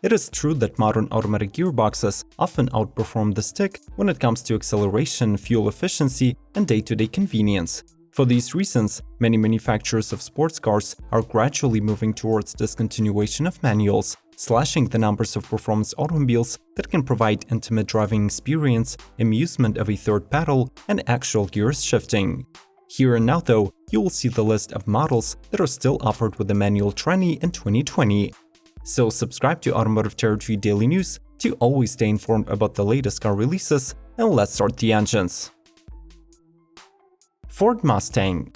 It is true that modern automatic gearboxes often outperform the stick when it comes to acceleration, fuel efficiency, and day-to-day convenience. For these reasons, many manufacturers of sports cars are gradually moving towards discontinuation of manuals, slashing the numbers of performance automobiles that can provide intimate driving experience, amusement of a third pedal, and actual gears shifting. Here and now though, you will see the list of models that are still offered with the manual tranny in 2020. So subscribe to Automotive Territory Daily News to always stay informed about the latest car releases, and let's start the engines. Ford Mustang.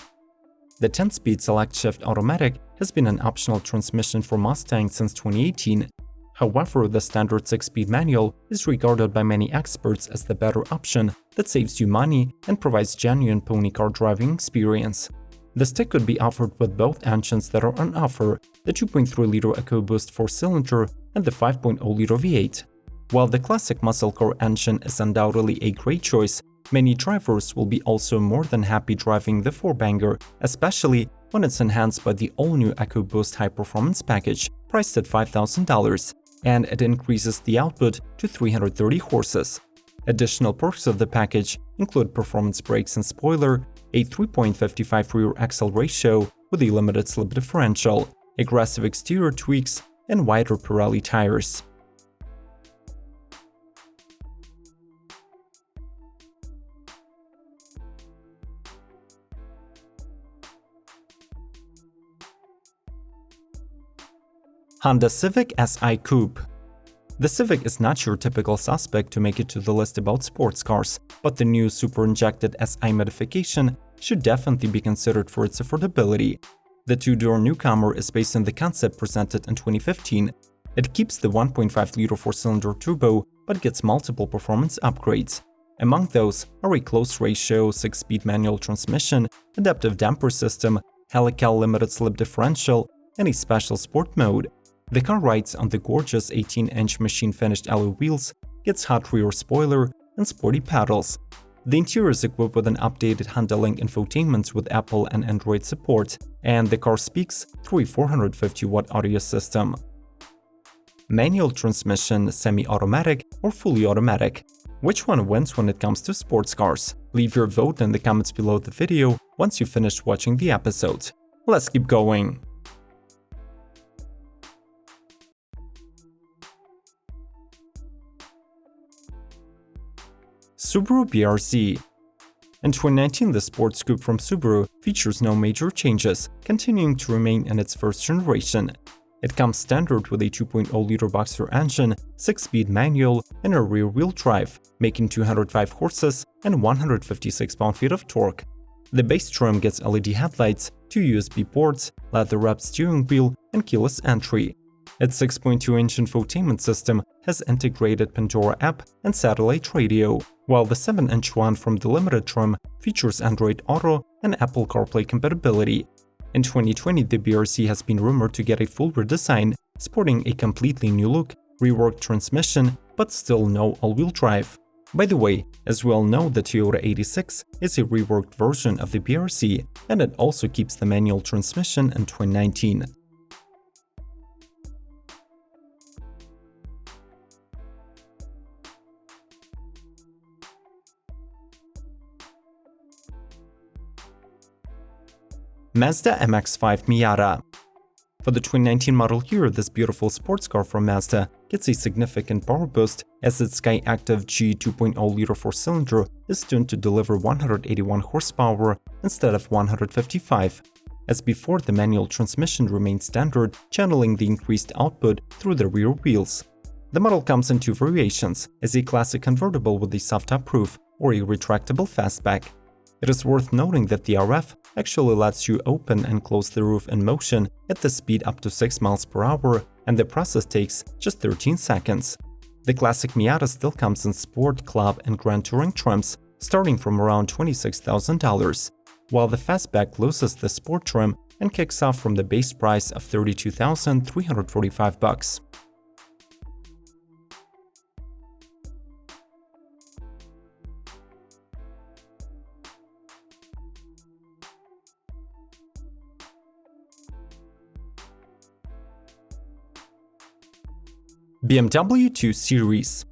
The 10-speed select-shift automatic has been an optional transmission for Mustang since 2018. However, the standard 6-speed manual is regarded by many experts as the better option that saves you money and provides genuine pony car driving experience. The stick could be offered with both engines that are on offer, the 2.3-liter EcoBoost 4-cylinder and the 5.0-liter V8. While the classic muscle car engine is undoubtedly a great choice, many drivers will be also more than happy driving the 4-banger, especially when it's enhanced by the all-new EcoBoost high-performance package, priced at $5,000, and it increases the output to 330 horses. Additional perks of the package include performance brakes and spoiler, a 3.55 rear axle ratio with a limited slip differential, aggressive exterior tweaks, and wider Pirelli tires. Honda Civic SI Coupe. The Civic is not your typical suspect to make it to the list about sports cars, but the new super-injected SI modification should definitely be considered for its affordability. The two-door newcomer is based on the concept presented in 2015. It keeps the 1.5-liter 4-cylinder turbo, but gets multiple performance upgrades. Among those are a close-ratio 6-speed manual transmission, adaptive damper system, helical limited slip differential, and a special sport mode. The car rides on the gorgeous 18-inch machine-finished alloy wheels, gets hot rear spoiler, and sporty pedals. The interior is equipped with an updated Honda Link infotainment with Apple and Android support, and the car speaks through a 450-watt audio system. Manual transmission, semi-automatic, or fully automatic? Which one wins when it comes to sports cars? Leave your vote in the comments below the video once you finish watching the episode. Let's keep going. Subaru BRZ. In 2019, the sports coupe from Subaru features no major changes, continuing to remain in its first generation. It comes standard with a 2.0-liter boxer engine, 6-speed manual, and a rear-wheel drive, making 205 horses and 156 pound-feet of torque. The base trim gets LED headlights, 2 USB ports, leather-wrapped steering wheel, and keyless entry. Its 6.2-inch infotainment system has integrated Pandora app and satellite radio, while the 7-inch one from the limited trim features Android Auto and Apple CarPlay compatibility. In 2020, the BRZ has been rumored to get a full redesign, sporting a completely new look, reworked transmission, but still no all-wheel drive. By the way, as we all know, the Toyota 86 is a reworked version of the BRZ, and it also keeps the manual transmission in 2019. Mazda MX-5 Miata. For the 2019 model year, this beautiful sports car from Mazda gets a significant power boost as its Skyactiv G 2.0-liter 4-cylinder is tuned to deliver 181 horsepower instead of 155. As before, the manual transmission remains standard, channeling the increased output through the rear wheels. The model comes in 2 variations, as a classic convertible with a soft-top roof or a retractable fastback. It is worth noting that the RF actually lets you open and close the roof in motion at the speed up to 6 miles per hour, and the process takes just 13 seconds. The classic Miata still comes in Sport, Club, and Grand Touring trims, starting from around $26,000, while the fastback loses the Sport trim and kicks off from the base price of $32,345. BMW 2 Series.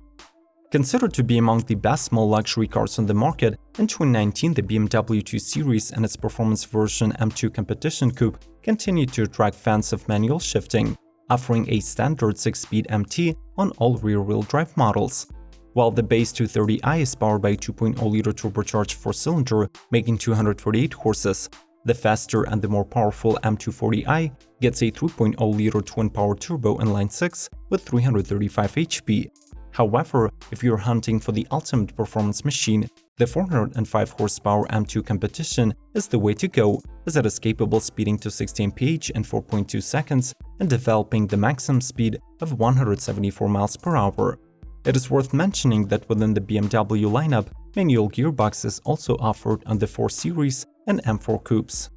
Considered to be among the best small luxury cars on the market, in 2019 the BMW 2 Series and its performance version M2 Competition Coupe continued to attract fans of manual shifting, offering a standard 6-speed MT on all rear-wheel drive models. While the base 230i is powered by a 2.0-liter turbocharged 4-cylinder, making 248 horses, the faster and the more powerful M240i gets a 3.0-liter twin-power turbo inline 6 with 335 HP. However, if you're hunting for the ultimate performance machine, the 405 horsepower M2 Competition is the way to go, as it is capable speeding to 60 mph in 4.2 seconds and developing the maximum speed of 174 miles per hour. It is worth mentioning that within the BMW lineup, manual gearboxes is also offered on the 4 Series and M4 Coupes.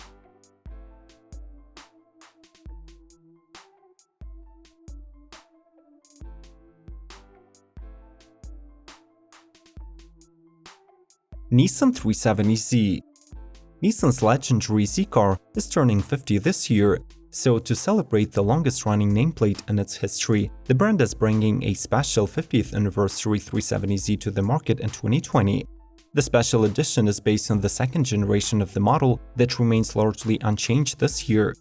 Nissan 370Z. Nissan's legendary Z car is turning 50 this year, so to celebrate the longest-running nameplate in its history, the brand is bringing a special 50th anniversary 370Z to the market in 2020. The special edition is based on the second generation of the model that remains largely unchanged this year.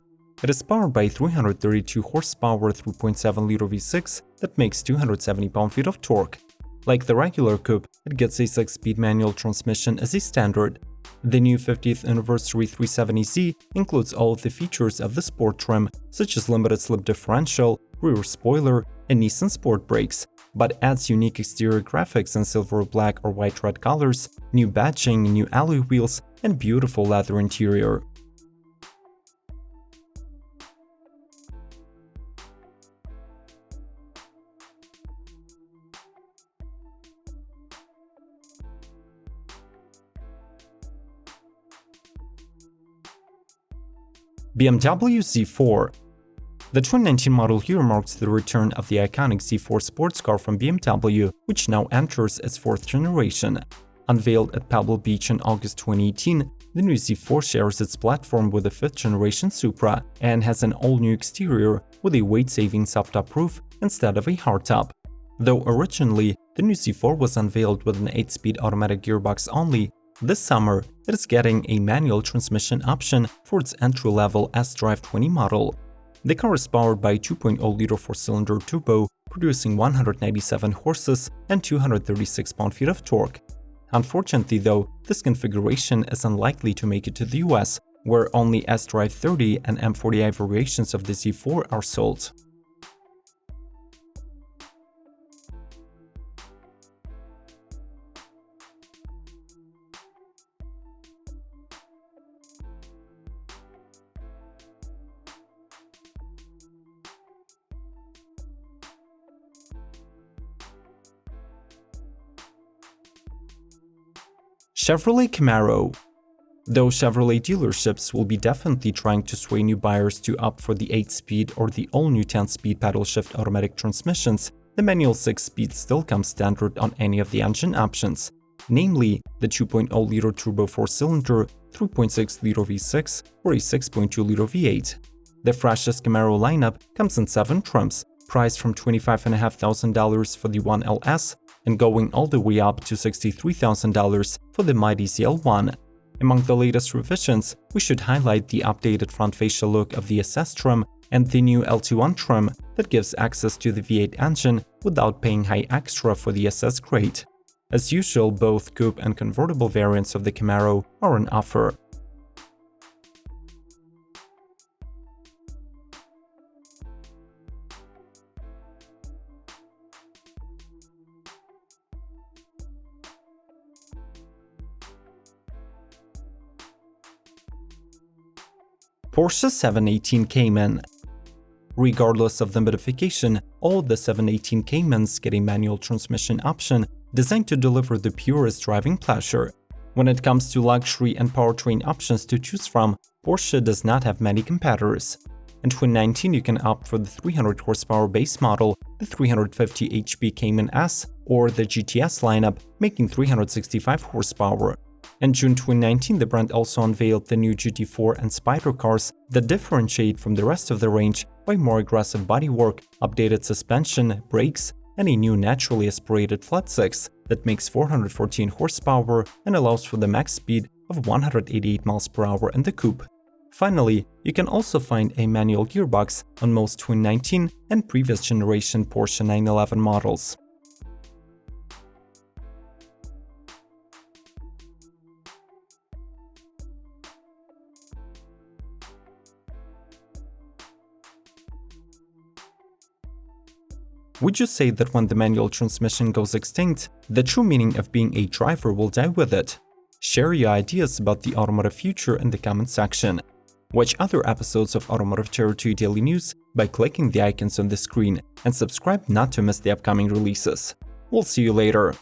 It is powered by a 332 horsepower 3.7-liter V6 that makes 270 pound-feet of torque. Like the regular coupe, it gets a 6-speed manual transmission as a standard. The new 50th anniversary 370Z includes all of the features of the sport trim, such as limited slip differential, rear spoiler, and Nissan Sport brakes, but adds unique exterior graphics in silver, black, or white red colors, new badging, new alloy wheels, and beautiful leather interior. BMW Z4. The 2019 model year marks the return of the iconic Z4 sports car from BMW, which now enters its 4th generation. Unveiled at Pebble Beach in August 2018, the new Z4 shares its platform with the 5th generation Supra and has an all-new exterior with a weight-saving soft-top roof instead of a hardtop. Though originally, the new Z4 was unveiled with an 8-speed automatic gearbox only, this summer, it is getting a manual transmission option for its entry-level S-Drive 20 model. The car is powered by a 2.0-liter 4-cylinder turbo, producing 197 horses and 236 pound-feet of torque. Unfortunately though, this configuration is unlikely to make it to the US, where only S-Drive 30 and M40i variations of the Z4 are sold. Chevrolet Camaro. Though Chevrolet dealerships will be definitely trying to sway new buyers to opt for the 8-speed or the all-new 10-speed paddle-shift automatic transmissions, the manual 6-speed still comes standard on any of the engine options, namely the 2.0-liter turbo 4-cylinder, 3.6-liter V6, or a 6.2-liter V8. The freshest Camaro lineup comes in 7 trims, priced from $25,500 for the 1LS and going all the way up to $63,000 for the mighty CL1. Among the latest revisions, we should highlight the updated front facial look of the SS trim and the new LT1 trim that gives access to the V8 engine without paying high extra for the SS grade. As usual, both coupe and convertible variants of the Camaro are on offer. Porsche 718 Cayman. Regardless of the modification, all the 718 Caymans get a manual transmission option designed to deliver the purest driving pleasure. When it comes to luxury and powertrain options to choose from, Porsche does not have many competitors. In 2019, you can opt for the 300 horsepower base model, the 350 HP Cayman S, or the GTS lineup, making 365 horsepower. In June 2019, the brand also unveiled the new GT4 and Spider cars that differentiate from the rest of the range by more aggressive bodywork, updated suspension, brakes, and a new naturally aspirated flat six that makes 414 horsepower and allows for the max speed of 188 mph in the coupe. Finally, you can also find a manual gearbox on most 2019 and previous generation Porsche 911 models. Would you say that when the manual transmission goes extinct, the true meaning of being a driver will die with it? Share your ideas about the automotive future in the comment section. Watch other episodes of Automotive Territory Daily News by clicking the icons on the screen and subscribe not to miss the upcoming releases. We'll see you later.